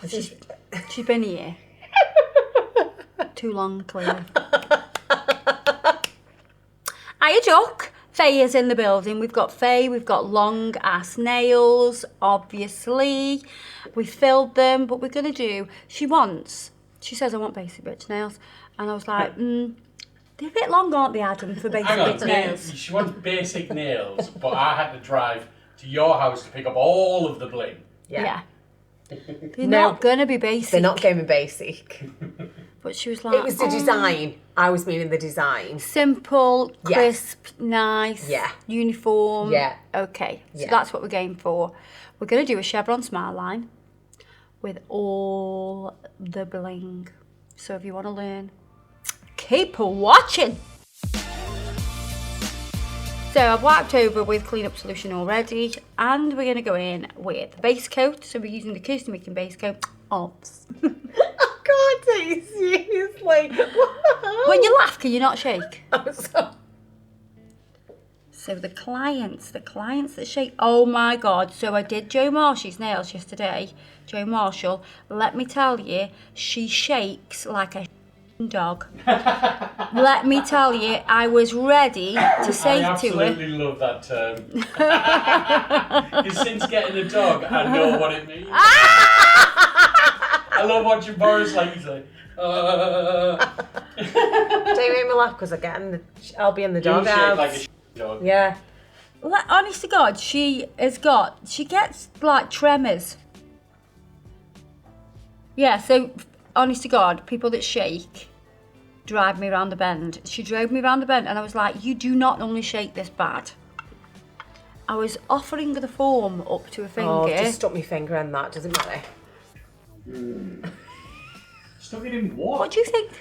She's been here. Too long, clearly. Hiya, Duck. Faye is in the building. We've got Faye, we've got long ass nails, obviously. We filled them, but we're going to do, she says, I want basic bitch nails. And I was like, they're a bit long, aren't they, Adam, for basic bitch nails? She wants basic nails, but I had to drive to your house to pick up all of the bling. Yeah. They're not going to be basic. They're not going to be basic. But she was like... It was the design. I was meaning the design. Simple, crisp, nice, uniform. Yeah. Okay, so that's what we're going for. We're going to do a Chevron Smile line with all the bling. So if you want to learn, keep watching. So I've wiped over with clean-up solution already, and we're going to go in with the base coat. So we're using the Kirsty Meakin base coat. Ops. I can't take it seriously. What the hell? When you laugh, can you not shake? So the clients that shake. Oh my God. So I did Joe Marshall's nails yesterday. Joe Marshall, let me tell you, she shakes like a dog. Let me tell you, I was ready to say to her. I absolutely love that term. Because since getting a dog, I know what it means. I love watching Boris like he's like. Don't make me laugh because I'll be in the dog house. Like a dog. Yeah. Well, honest to God, she gets like tremors. Yeah, so honest to God, people that shake drive me around the bend. She drove me around the bend and I was like, you do not normally shake this bad. I was offering the form up to a finger. Oh, I've just stuck my finger in that, doesn't matter. Stuck it in what? What do you think?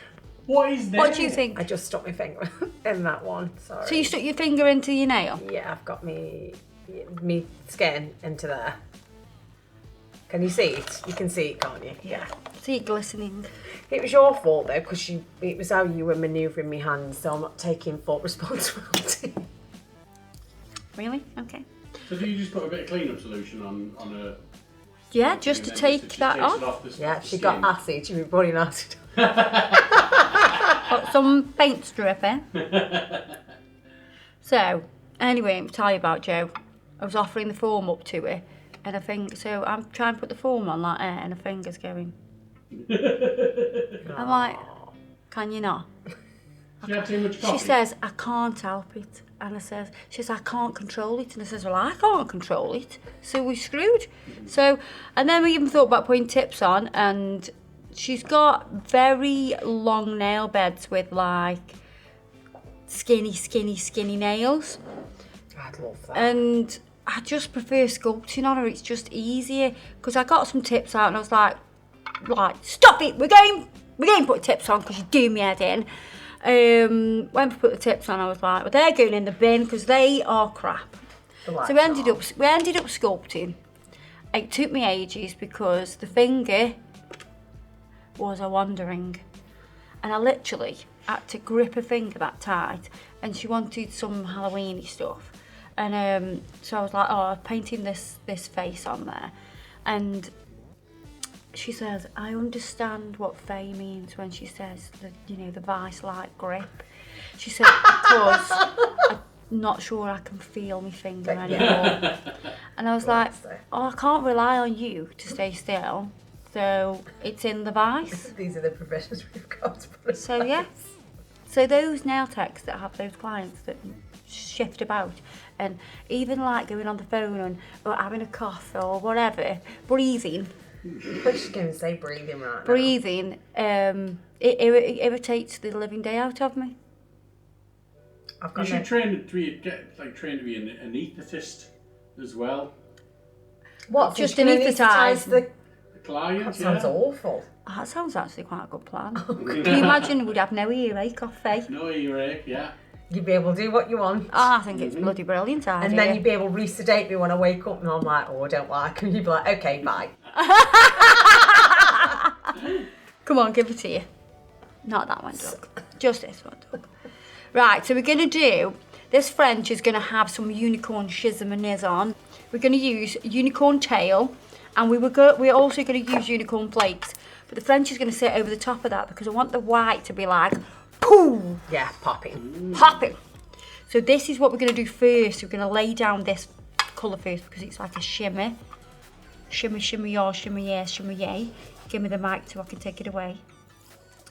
What is that? What do you think? I just stuck my finger in that one, sorry. So you stuck your finger into your nail? Yeah, I've got me skin into there. Can you see it? You can see it, can't you? Yeah. See it glistening. It was your fault though, because it was how you were manoeuvring my hands, so I'm not taking full responsibility. Really? Okay. So do you just put a bit of clean-up solution on a... Yeah, just to take that off. Yeah, she got acid. She was putting acid. Got some paint stripping. So, anyway, I'll tell you about Jo. I was offering the form up to her, and so I'm trying to put the form on like and her finger's going. I'm like, can you not? She had too much coffee. She says, I can't help it. And she says, I can't control it. And I says, well, I can't control it. So we're screwed. So, and then we even thought about putting tips on, and she's got very long nail beds with like skinny nails. I'd love that. And I just prefer sculpting on her. It's just easier. Because I got some tips out and I was like, stop it. We're going to put tips on because you do me head in. When we put the tips on, I was like, well, they're going in the bin because they are crap. So we ended up sculpting. It took me ages because the finger was a wandering, and I literally had to grip her finger that tight, and she wanted some Halloweeny stuff, and so I was like, I'm painting this face on there, and she says, I understand what Faye means when she says the vice-like grip. She said, because I'm not sure I can feel my finger anymore. And I was like, I can't rely on you to stay still. So it's in the vice. These are the provisions we've got. So yes. So those nail techs that have those clients that shift about, and even like going on the phone or having a cough or whatever, breathing. I was just going to say breathing right now. Breathing, it irritates the living day out of me. You should train to be an anaesthetist as well. What? Just anaesthetise the client? That sounds awful. Oh, that sounds actually quite a good plan. Can you imagine we'd have no earache off Faye? No earache, yeah. You'd be able to do what you want. Oh, I think it's bloody brilliant idea. And then you'd be able to resedate me when I wake up and I'm like, I don't like him. You'd be like, okay, bye. Come on, give it to you. Not that one, Doug. Just this one, Doug. Right, so we're going to do, this French is going to have some unicorn shiz and niz on. We're going to use unicorn tail And we're also going to use unicorn flakes. But the French is going to sit over the top of that because I want the white to be like, pooh! Yeah, popping. Popping. So this is what we're going to do first. We're going to lay down this colour first because it's like a shimmer. Shimmer, shimmer, yaw, shimmer, yeah, shimmer, yay. Give me the mic so I can take it away.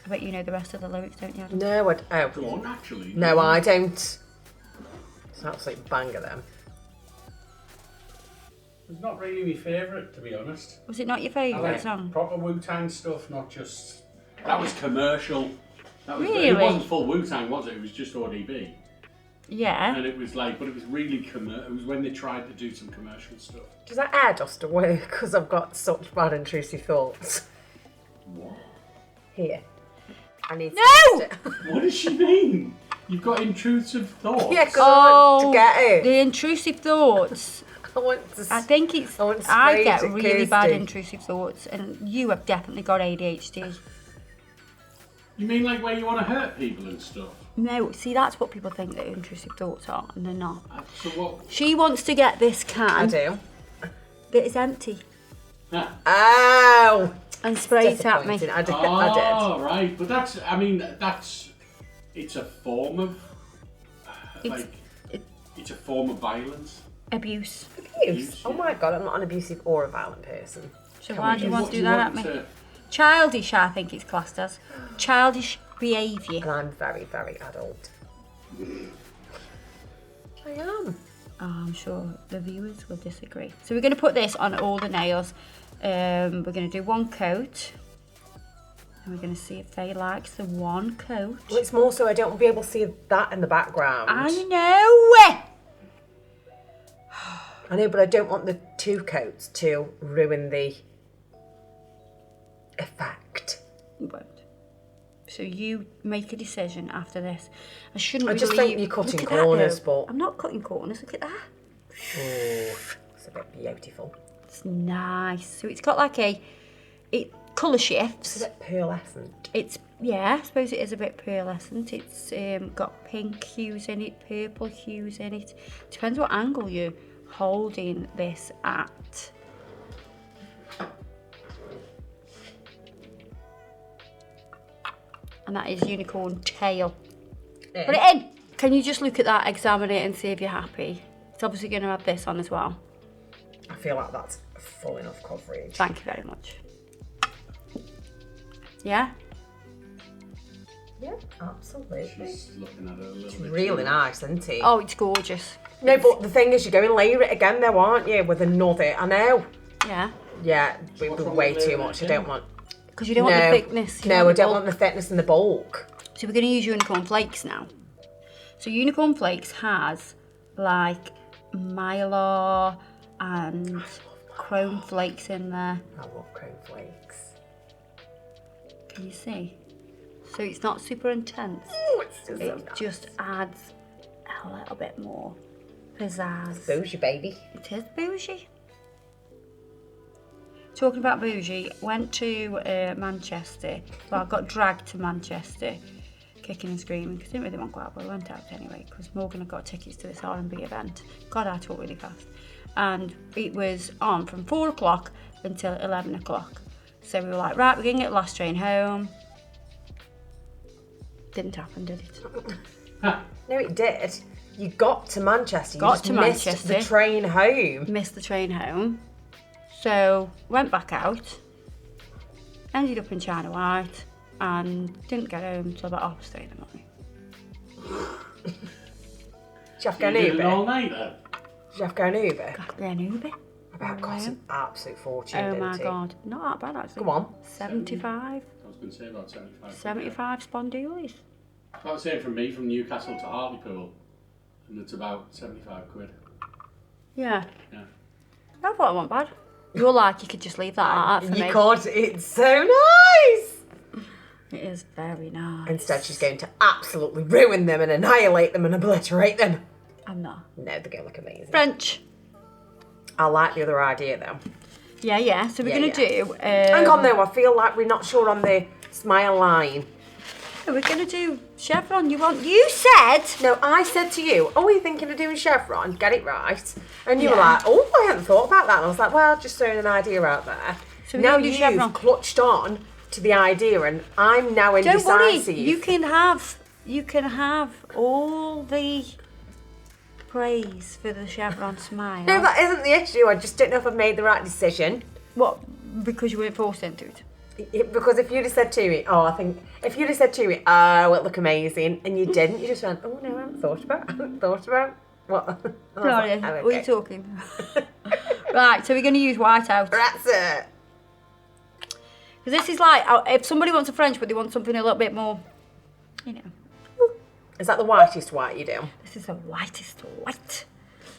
I bet you know the rest of the lyrics, don't you, Adam? No, I Go on, actually. No, I don't. It's an absolute banger, then. It's not really my favourite, to be honest. Was it not your I favourite like song? proper Wu-Tang stuff, not just... That was commercial. That was, Really? It wasn't full Wu-Tang, was it? It was just ODB. Yeah. And it was like, but it was really it was when they tried to do some commercial stuff. Does that air dust work? Because I've got such bad intrusive thoughts. What? Here. I need No! to test it. What does she mean? You've got intrusive thoughts? Yeah, because I want to get it. The intrusive thoughts. I want to. I think it's. I want to I spray get it, really bad Kirsty. intrusive thoughts, and you have definitely got ADHD. You mean like where you want to hurt people and stuff? No, see, that's what people think that intrusive thoughts are, and they're not. So what? She wants to get this I can do. that is empty Ah. Ow! and spray it at me. Disappointing. I did. Oh, right. But that's, I mean, it's a form of, it's a form of violence. Abuse. Abuse. Oh my god, I'm not an abusive or a violent person. So Can why we do you just- want to do that at me? Childish, I think it's classed as. Childish behaviour. And I'm very, very adult. I am. Oh, I'm sure the viewers will disagree. So we're going to put this on all the nails. We're going to do one coat. And we're going to see if they like the one coat. Well, it's more so I don't be able to see that in the background. I know! I know, but I don't want the two coats to ruin the effect. You won't. So you make a decision after this. I shouldn't I just really- think you're cutting Look at that, corners, though. but- I'm not cutting corners, look at that. Oh, it's a bit beautiful. It's nice. So it's got like it colour shifts. It's a bit pearlescent. It's, yeah, I suppose it is a bit pearlescent. It's got pink hues in it, purple hues in it. Depends what angle you're holding this at. And that is unicorn tail. Yeah. Put it in! Can you just look at that, examine it and see if you're happy? It's obviously going to have this on as well. I feel like that's full enough coverage. Thank you very much. Yeah? Yeah, absolutely. She's looking at it a little It's bit. really nice, isn't it? Oh, it's gorgeous. No, but the thing is, you're going to layer it again though, aren't you? With another. I know. Yeah. Yeah, it would what's be wrong way with too layering much. it I don't in? want. Because you don't want the thickness. you No, I want the don't bulk. want the thickness and the bulk. So we're going to use unicorn flakes now. So unicorn flakes has like mylar and chrome flakes in there. I love chrome flakes. Can you see? So it's not super intense. Oh, it's just so It nice. just adds a little bit more pizzazz. Bougie, baby. It is bougie. Talking about bougie, went to Manchester. Well, I got dragged to Manchester, kicking and screaming because I didn't really want to go out, but I went out anyway because Morgan had got tickets to this R&B event. God, I talk really fast. And it was on from 4 o'clock until 11 o'clock. So we were like, right, we're going to get the last train home. Didn't happen, did it? No, it did. You got to Manchester. You Got just to missed Manchester. the train home. Missed the train home. So went back out. Ended up in China White. And didn't get home until about 3:30 in the morning. Did you have to go You an did it all Uber? night then? Did you have to go an Uber? Got to be an Uber. That cost an absolute fortune, Oh didn't my it? god. Not that bad actually. Go on. 75. I was going to say about 75. 75 spondoolies. I was saying from me, from Newcastle to Hartlepool, and it's about 75 quid. Yeah. Yeah. I thought it wasn't bad. You're like, you could just leave that like that for You me. can't. It's so nice. It is very nice. Instead, she's going to absolutely ruin them and annihilate them and obliterate them. I'm not. No, they're going to look amazing. French. I like the other idea though. Yeah. So we're Yeah, going to do... Hang on though, I feel like we're not sure on the smile line. we're going to do chevron. You said... No, I said to you, oh, are you thinking of doing chevron? Get it right. And you were Yeah. like, oh, I hadn't thought about that. And I was like, well, just throwing an idea out there. So we're now gonna do you've chevron. clutched on to the idea and I'm now indecisive. Don't worry, you can have all the praise for the Chevron Smile. No, that isn't the issue. I just don't know if I've made the right decision. What? Because you weren't forced into it? Because if you'd have said to me, oh, it'll look amazing, and you didn't, you just went, oh, no, I haven't thought about what? I was Sorry, like, oh, what are you talking? Right, so we're going to use whiteout. That's it. Because this is like, if somebody wants a French, but they want something a little bit more, you know. Is that the whitest white you do? This is the whitest white.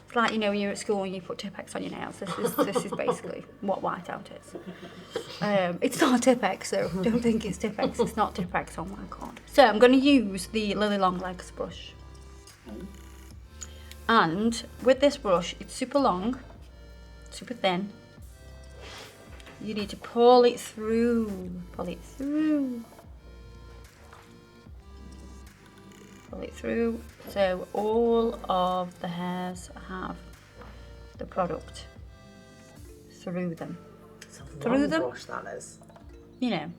It's like, you know, when you're at school and you put Tipp-Ex on your nails. This is basically what whiteout is. It's not Tipp-Ex, so don't think it's Tipp-Ex. It's not Tipp-Ex, oh my god. So I'm going to use the Lily Long Legs brush. And with this brush, it's super long, super thin. You need to pull it through. Pull it through. Pull it through. So all of the hairs have the product through them. It's a Through long them? brush, that is. You know,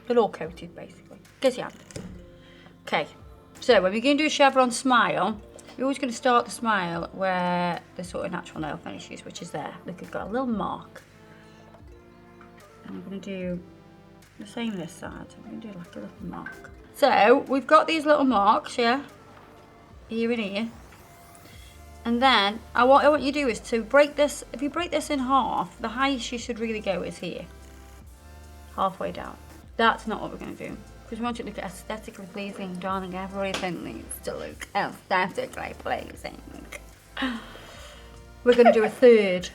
they're all coated basically. Get your hand. Okay, so when we're going to do a Chevron Smile, you're always going to start the smile where the sort of natural nail finish is, which is there. Look, it's got a little mark. And I'm going to do the same this side. I'm going to do like a little mark. So we've got these little marks, yeah, here and here. And then what I want you to do is to break this. If you break this in half, the highest you should really go is here, halfway down. That's not what we're going to do, because we want it to look aesthetically pleasing, darling. Everything needs to look aesthetically pleasing. We're going to do a third.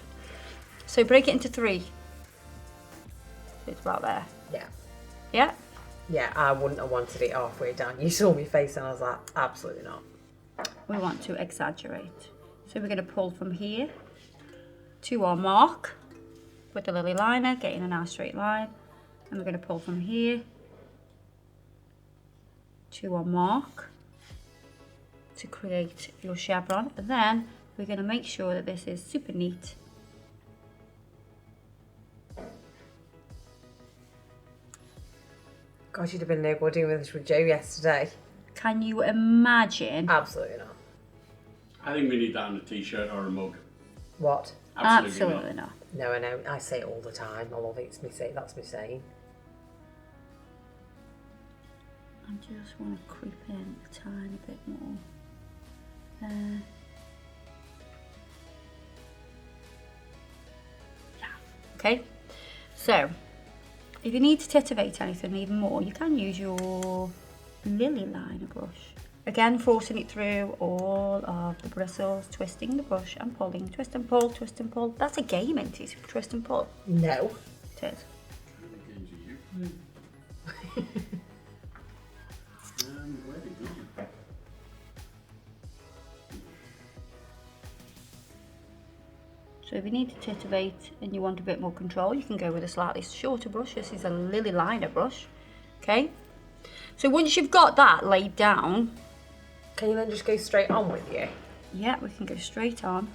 So break it into 3. It's about there. Yeah. Yeah? Yeah, I wouldn't have wanted it halfway down. You saw me face and I was like, absolutely not. We want to exaggerate. So we're going to pull from here to our mark with the lily liner, getting a nice straight line. And we're going to pull from here to our mark to create your chevron. And then we're going to make sure that this is super neat. God, you'd have been no good doing this with Joe yesterday. Can you imagine? Absolutely not. I think we need that on a t-shirt or a mug. What? Absolutely not. No, I know. I say it all the time. I love it. It's me say. That's me saying. I just want to creep in a tiny bit more there. Yeah. Okay. So, if you need to titivate anything even more, you can use your lily liner brush. Again, forcing it through all of the bristles, twisting the brush and pulling. Twist and pull, twist and pull. That's a game, isn't it? Twist and pull. No. It is. Where'd it go? So if you need to titivate and you want a bit more control, you can go with a slightly shorter brush. This is a lily liner brush. Okay. So once you've got that laid down, Can you then just go straight on with you? yeah, we can go straight on,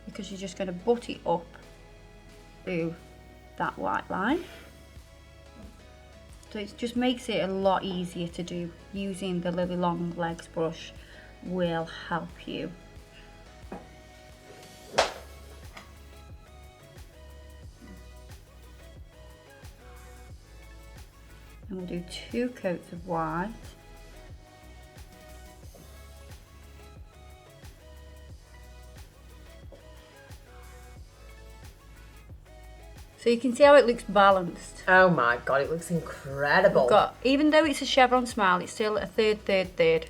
because you're just going to butt it up through that white line. So it just makes it a lot easier to do. Using the Lily Long Legs brush will help you. And we'll do 2 coats of white. So you can see how it looks balanced. Oh my God, it looks incredible. We've got, even though it's a chevron smile, it's still a third.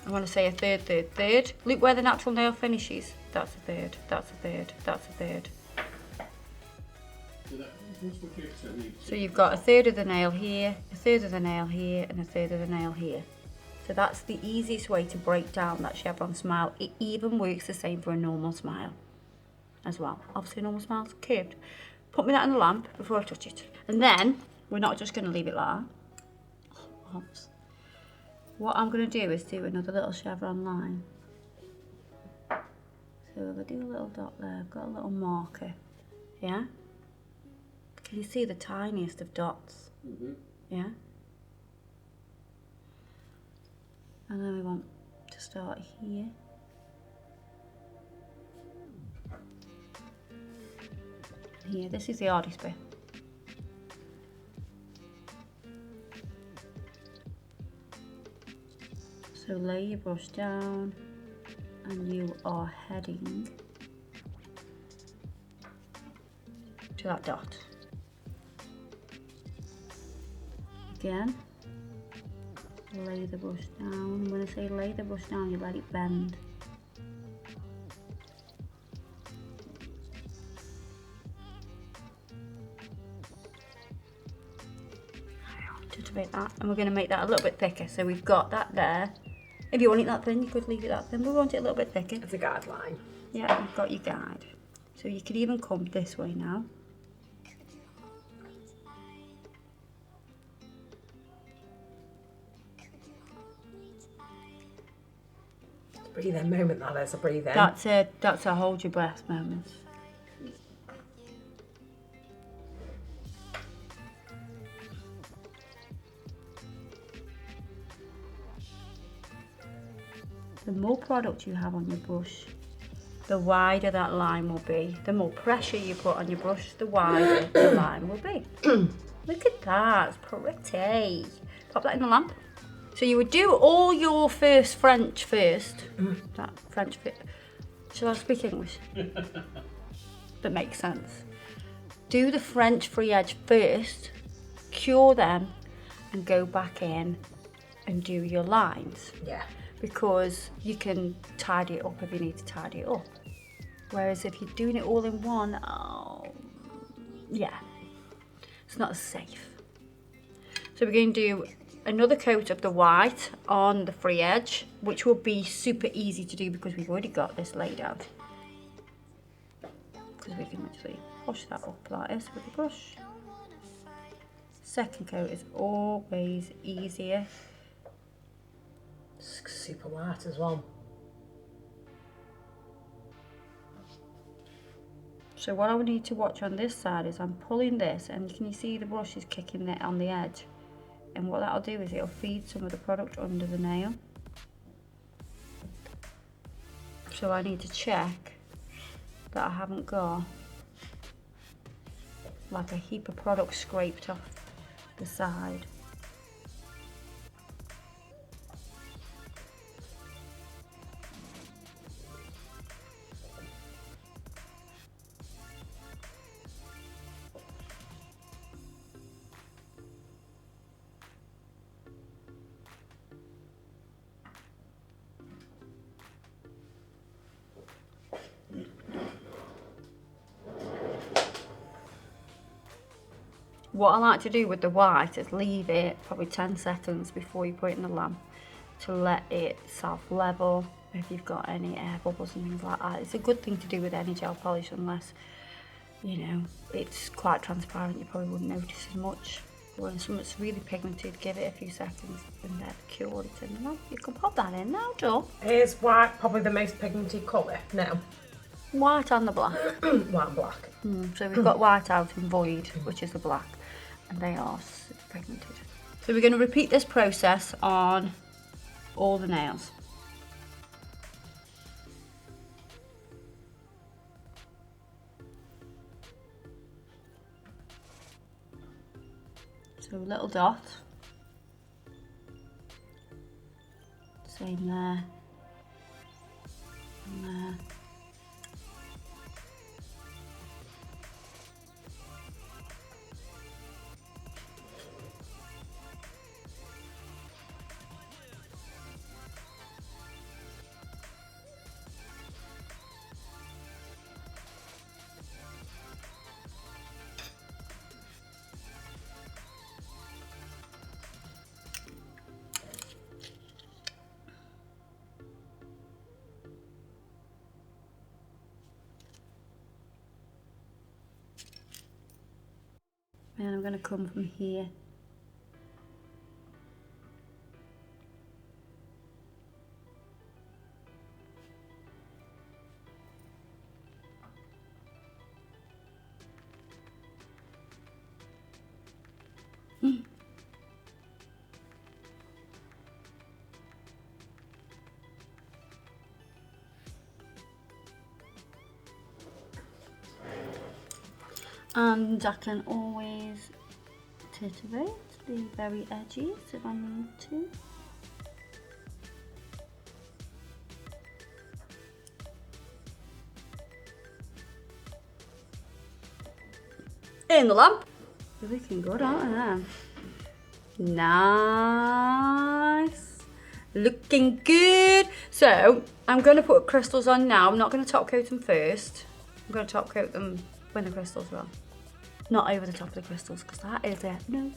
I want to say a third. Look where the natural nail finishes. That's a third, that's a third, that's a third. So you've got a third of the nail here, a third of the nail here, and a third of the nail here. So that's the easiest way to break down that chevron smile. It even works the same for a normal smile as well. Obviously a normal smile's curved. Put me that in the lamp before I touch it. And then We're not just going to leave it like that. Oops. What I'm going to do is do another little chevron line. So if I do a little dot there, I've got a little marker. Yeah? Can you see the tiniest of dots? Mm-hmm. Yeah? And then we want to start here. Here, this is the hardest bit. So lay your brush down and you are heading to that dot. Again, lay the brush down. When I say lay the brush down, you let it bend. Just about that, and we're going to make that a little bit thicker. So we've got that there. If you want it that thin, you could leave it that thin. We want it a little bit thicker. It's a guideline. Yeah, you've got your guide. So you could even come this way now. Breathe in moment, that is a breathe in. That's a hold your breath moment. The more product you have on your brush, the wider that line will be. The more pressure you put on your brush, the wider the line will be. Look at that, it's pretty. Pop that in the lamp. So you would do all your first French first. That French bit. Shall I speak English? That makes sense. Do the French free edge first, cure them, and go back in and do your lines. Yeah. Because you can tidy it up if you need to tidy it up. Whereas if you're doing it all in one, oh, yeah, it's not as safe. So we're going to do another coat of the white on the free edge, which will be super easy to do because we've already got this laid out. Because we can actually push that up like this with the brush. Second coat is always easier. Super white as well. So what I would need to watch on this side is I'm pulling this, and can you see the brush is kicking it on the edge? And what that'll do is it'll feed some of the product under the nail. So I need to check that I haven't got like a heap of product scraped off the side. What I like to do with the white is leave it probably 10 seconds before you put it in the lamp to let it self-level if you've got any air bubbles and things like that. It's a good thing to do with any gel polish unless, you know, it's quite transparent, you probably wouldn't notice as much. When something's really pigmented, give it a few seconds and then cure it in the lamp. You can pop that in now, Joe. Is white probably the most pigmented colour? No. White and the black. White and black. So we've got white out and void, which is the black. And they are super pigmented. So we're going to repeat this process on all the nails. So a little dot, same there, and there. And I'm going to come from here. And I can always saturate the very edges if I need to. In the lamp. They're looking good, aren't they? Nice. Looking good. So I'm going to put crystals on now. I'm not going to top coat them first. I'm going to top coat them when the crystals are on. Not over the top of the crystals, because that is a no.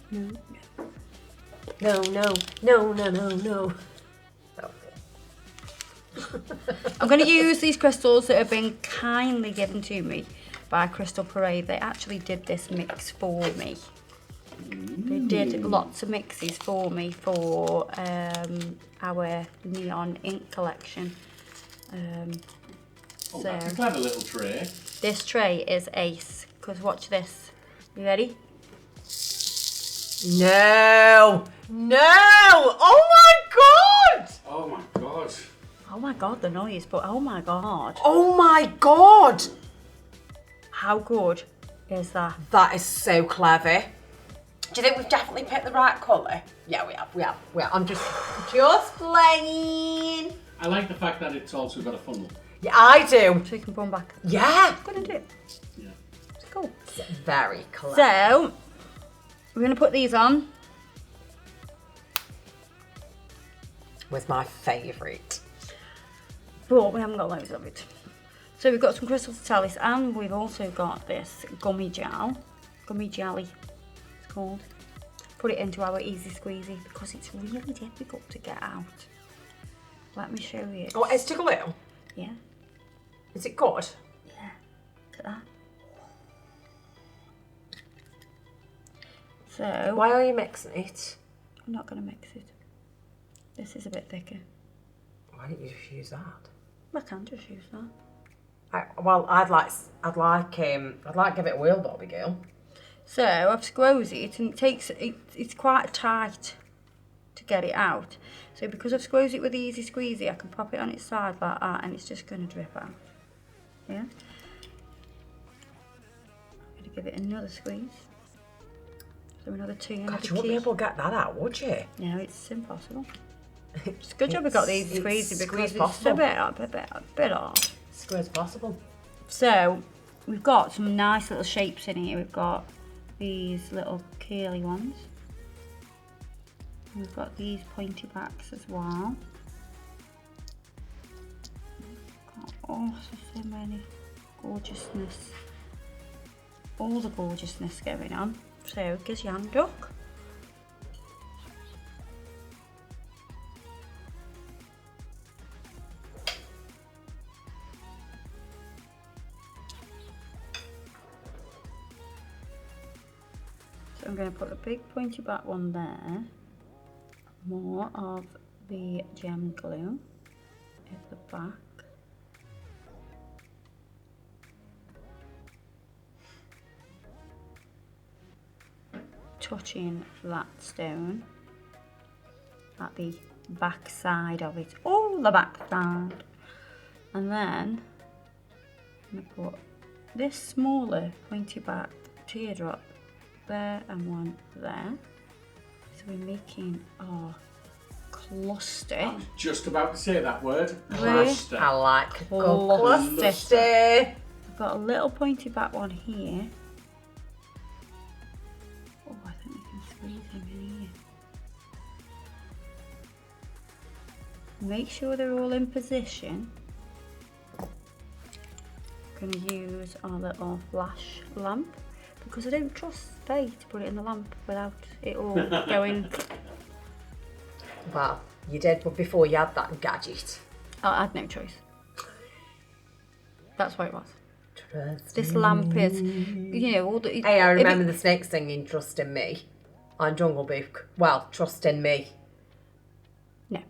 I'm going to use these crystals that have been kindly given to me by Crystal Parade. They actually did this mix for me. They did lots of mixes for me for our neon ink collection. That's a clever little tray. This tray is ace, because watch this. You ready? No! Oh my god! Oh my god. Oh my god, the noise, but oh my god. Oh my god! How good is that? That is so clever. Do you think we've definitely picked the right colour? Yeah, we have. I'm just playing. I like the fact that it's also got a funnel. Yeah, I do. So you can run back. Yeah. I'm gonna do it. Yeah. It's cool. It's very clever. So, we're gonna put these on. Was my favourite. But we haven't got loads of it. So we've got some crystal talis, and we've also got this gummy jelly, it's called. Put it into our easy squeezy because it's really difficult to get out. Let me show you. Oh, it's tickle little. Yeah. Is it good? Yeah. Look at that. So Why are you mixing it? I'm not gonna mix it. This is a bit thicker. Why didn't you just use that? I can just use that. I'd like give it a whirl, Bobby girl. So I've squoze it, and it's quite tight to get it out. So because I've squoze it with the easy squeezy, I can pop it on its side like that, and it's just going to drip out. Yeah. I'm going to give it another squeeze. So another 2 and God, you wouldn't be able to get that out, would you? No, it's impossible. It's a good job we got the easy squeezy because it's possible. a bit hard. Square as possible. So we've got some nice little shapes in here. We've got these little curly ones. We've got these pointy backs as well. Oh, so many gorgeousness. All the gorgeousness going on. So gives you hand duck. So I'm going to put a big pointy back one there. More of the gem glue at the back. Touching that stone at the back side of it, all the back side. And then I'm going to put this smaller pointy back teardrop there and one there. So we're making our cluster. I was just about to say that word. Really? Cluster. I like Cluster. I've got a little pointy back one here. Oh, I think we can squeeze him in here. Make sure they're all in position. I'm going to use our little flash lamp because I don't trust Faye to put it in the lamp without it all going. Well, you did, but before you had that gadget. I had no choice. That's what it was. This lamp is, you know, all the... Hey, I remember the snake singing Trust in Me on Jungle Book. Well, Trust in Me. No.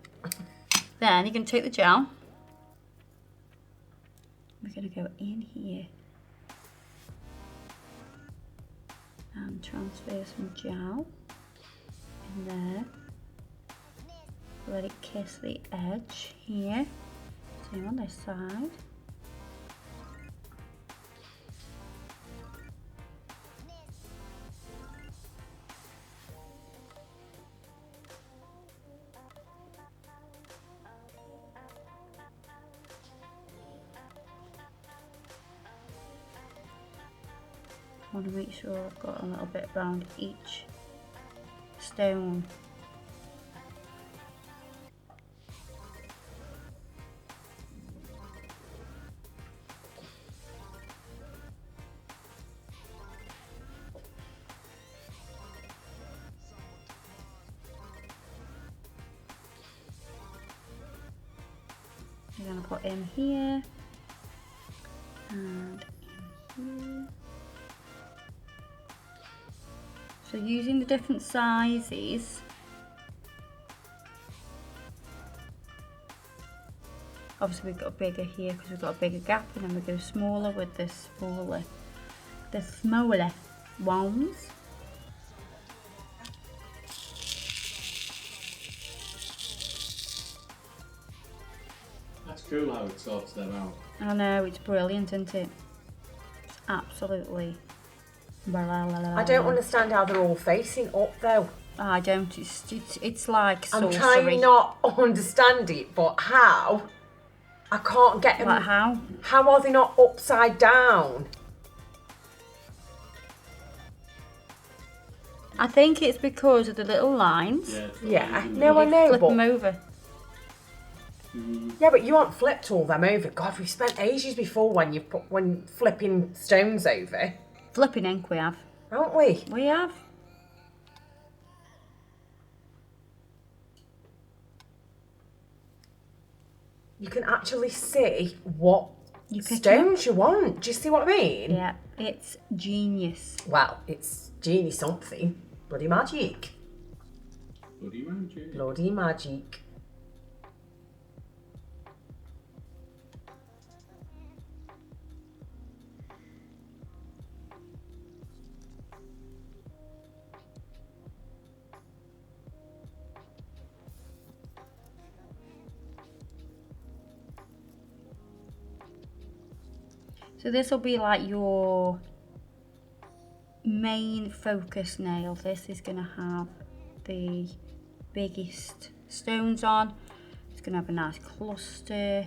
Then you're going to take the gel. We're going to go in here. And transfer some gel in there. Let it kiss the edge here. Same on this side. I want to make sure I've got a little bit around each stone. I'm going to put in here and in here. So using the different sizes, obviously we've got a bigger here because we've got a bigger gap, and then we go smaller with the smaller ones. That's cool how it sorts them out. I know, it's brilliant, isn't it? It's absolutely... I don't understand how they're all facing up though. I don't. It's like sorcery. I'm trying not to understand it, but how? I can't get them. Like how? How are they not upside down? I think it's because of the little lines. Yeah. No, I You know, flip but them over. yeah, but you aren't flipped all them over. God, we've spent ages before when flipping stones over. Flipping ink we have. Haven't we? We have. You can actually see what You pick stones you want. Do you see what I mean? Yeah, it's genius. Well, it's genie something. Bloody magic. Bloody magic. Bloody magic. So this will be like your main focus nail. This is going to have the biggest stones on. It's going to have a nice cluster.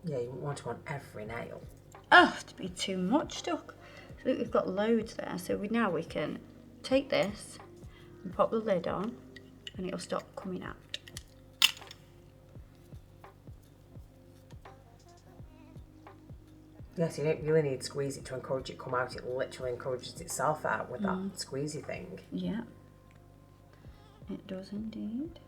Yeah, you wouldn't want to on every nail. Oh, to be too much stuck. So we've got loads there. So now we can take this and pop the lid on, and it'll stop coming out. Yes, you don't really need to squeeze it to encourage it to come out. It literally encourages itself out with that squeezy thing. Yeah, it does indeed.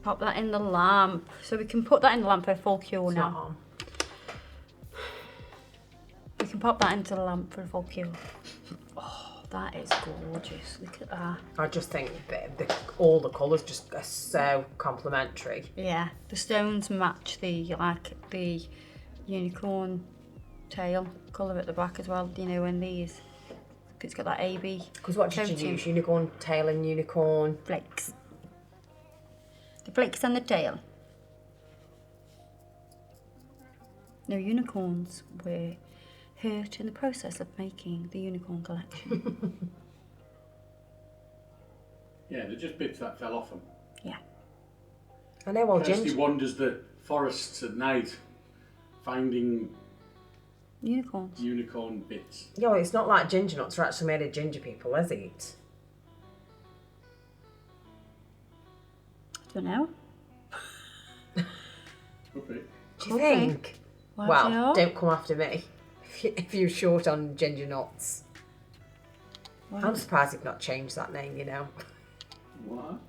Pop that in the lamp. So we can put that in the lamp for full cure now. Not on. We can pop that into the lamp for a full cure. Oh, that is gorgeous. Look at that. I just think that all the colours just are so complementary. Yeah, the stones match the unicorn tail colour at the back as well, you know, in these. It's got that AB. Because what did you use? Unicorn tail and unicorn flakes. The flakes and the tail. No, unicorns were hurt in the process of making the unicorn collection. Yeah, they're just bits that fell off them. Yeah. I know, well, Kirsty ginger... wanders the forests at night, finding Unicorns. unicorn bits. Yo, it's not like ginger nuts are actually made of ginger people, is it? I don't know. Okay. Do you think? Why Well, do you? don't come after me if you're short on ginger nuts. Why? I'm surprised you've not changed that name, you know. What?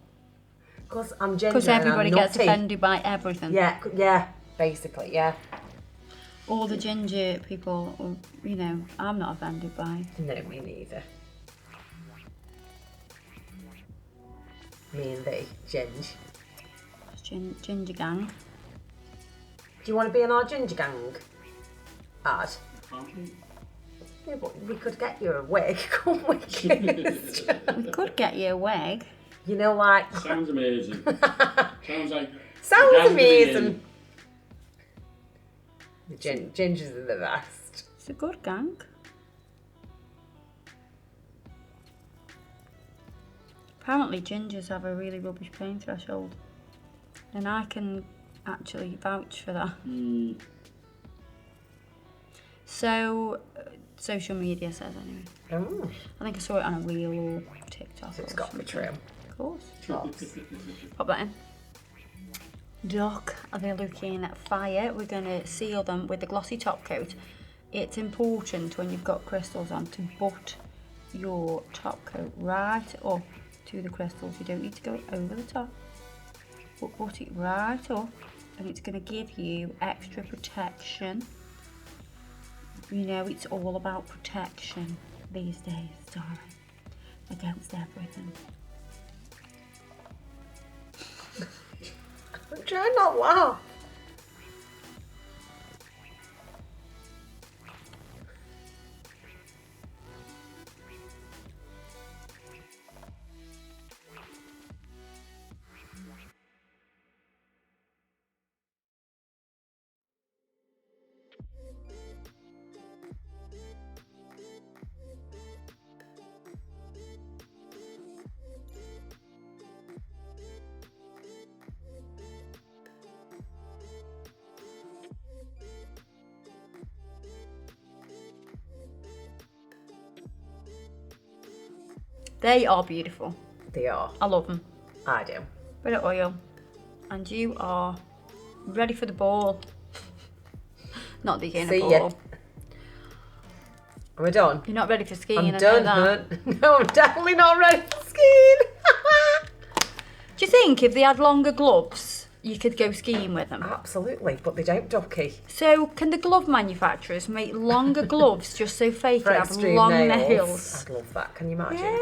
Because I'm ginger Because and everybody I'm gets nutty. offended by everything. Yeah, basically, yeah. All the ginger people, you know, I'm not offended by. No, me neither. Me and thee, Ginge. It's ginger gang. Do you want to be in our ginger gang? Ad? Okay. Yeah, but we could get you a wig, couldn't we? Kirsty? We could get you a wig. You know, like... Sounds amazing. Sounds like... Sounds the gang to be in. amazing. The gingers are the best. It's a good gang. Apparently gingers have a really rubbish pain threshold. And I can actually vouch for that. Mm. So, social media says anyway. Oh, I think I saw it on a reel or TikTok. so it's or got to be something. true. Of course. Tops. Pop that in. Duck, they're looking at fire. We're going to seal them with the glossy top coat. It's important when you've got crystals on to butt your top coat right up to the crystals. You don't need to go over the top, but butt it right up, and it's going to give you extra protection. You know, it's all about protection these days, darling, against everything. I'm trying not to laugh. They are beautiful. They are. I love them. I do. Bit of oil, and you are ready for the ball. Not that you're getting a See ya. ball. Am I done? You're not ready for skiing. I'm I know done, that. hun. No, I'm definitely not ready for skiing. Do you think if they had longer gloves, you could go skiing with them? Absolutely, but they don't, Ducky. So can the glove manufacturers make longer gloves just so Faye For can have extreme long nails. nails? I'd love that. Can you imagine? Yeah,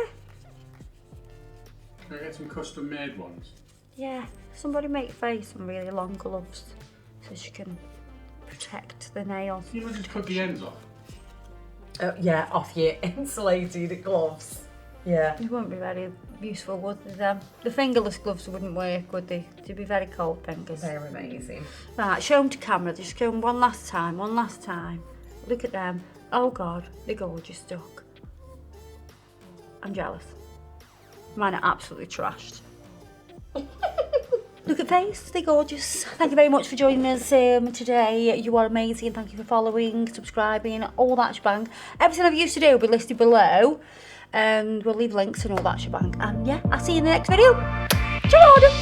Can I get some custom made ones? yeah. Somebody make Faye some really long gloves so she can protect the nails. You know, just cut the ends off. Oh, yeah, off your insulated gloves. Yeah. They wouldn't be very useful, would they? The fingerless gloves wouldn't work, would they? They'd be very cold fingers. They're amazing. Right, show them to camera. Just show them one last time. Look at them. Oh God, they're gorgeous, Duck. I'm jealous. Mine are absolutely trashed. Look at face, they're gorgeous. Thank you very much for joining us today. You are amazing. Thank you for following, subscribing, all that shebang. Everything I've used today will be listed below. And we'll leave links and all that shebang. And yeah, I'll see you in the next video. Ciao!